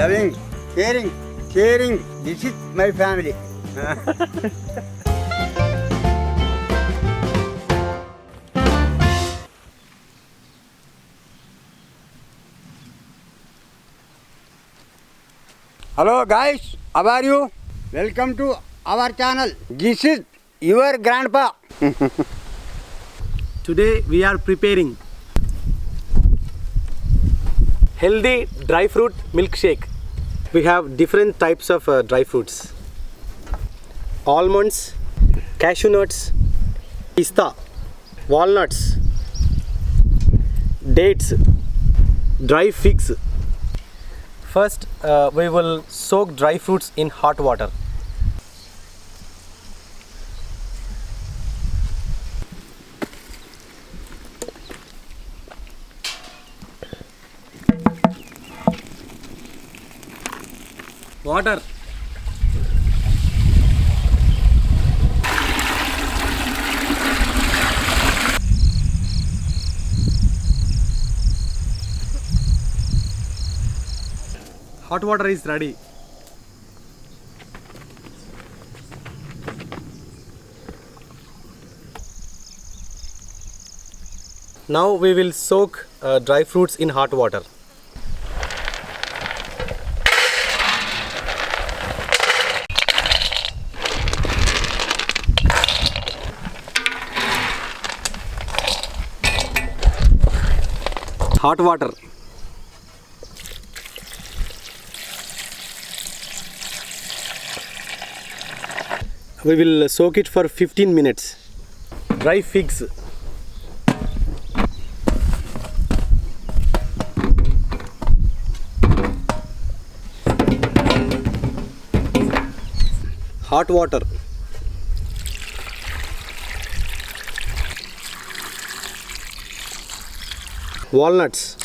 loving, caring. This is my family. Hello guys, how are you? Welcome to our channel. This is your grandpa. Today we are preparing healthy dry fruit milkshake. We have different types of dry fruits: almonds, cashew nuts, pista, walnuts, dates, dry figs. First, we will soak dry fruits in hot water. Water. Hot water is ready. Now we will soak dry fruits in hot water. Hot water. We will soak it for 15 minutes. Dry figs. Hot water. Walnuts.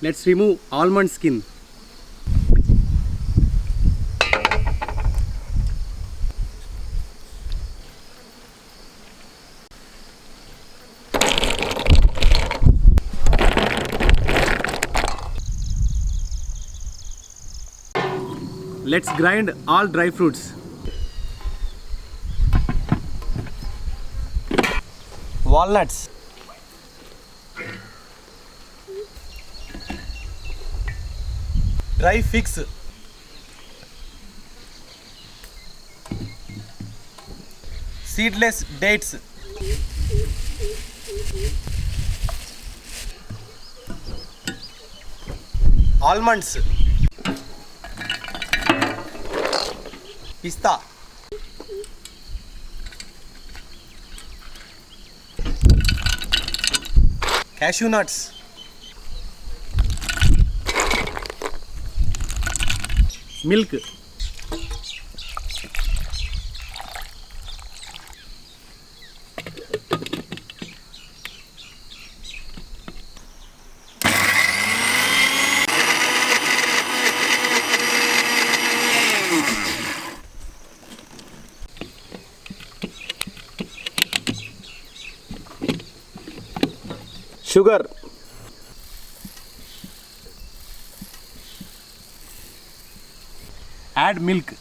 Let's remove almond skin. Let's grind all dry fruits. Walnuts, dry figs, seedless dates, almonds, pista, cashew nuts, milk, sugar, add milk,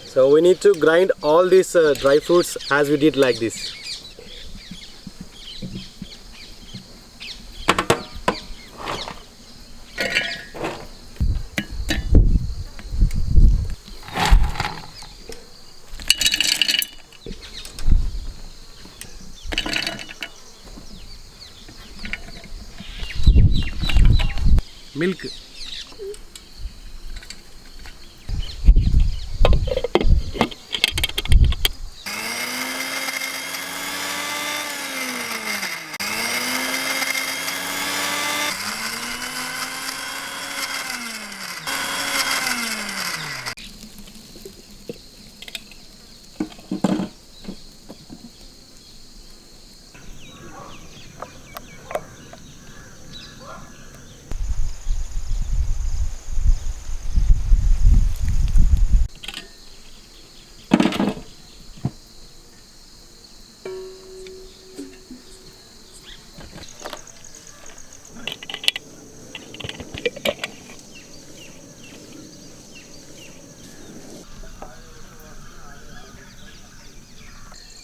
so we need to grind all these dry fruits as we did like this. Milk,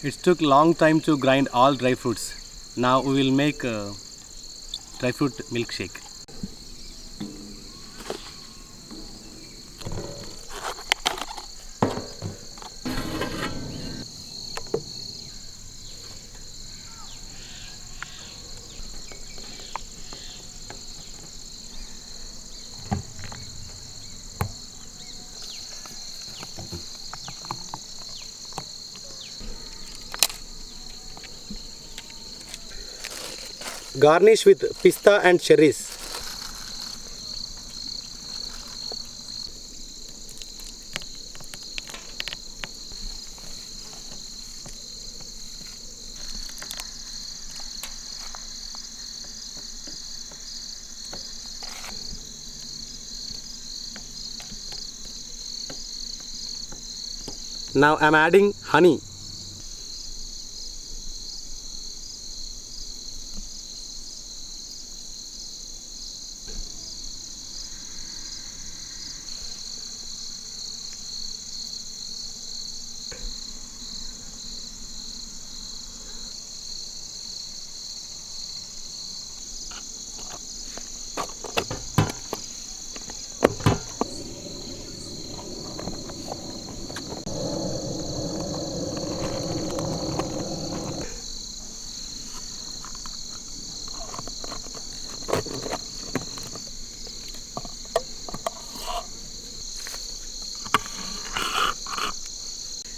It took long time to grind all dry fruits. Now we will make dry fruit milkshake. Garnish with pista and cherries. Now I am adding honey.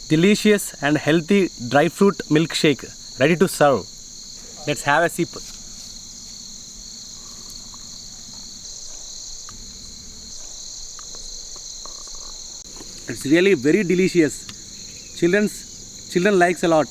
Delicious and healthy dry fruit milkshake ready to serve. Let's have a sip. It's really very delicious. Children likes a lot.